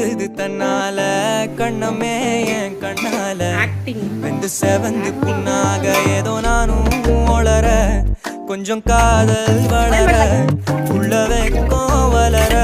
உருகுது தன்னால கண்ணமே என் கண்ணால வெந்து செவந்து புண்ணாக ஏதோ நானும் ஒளர கொஞ்சம் காதல் வளர உள்ள வெக்கம் வளர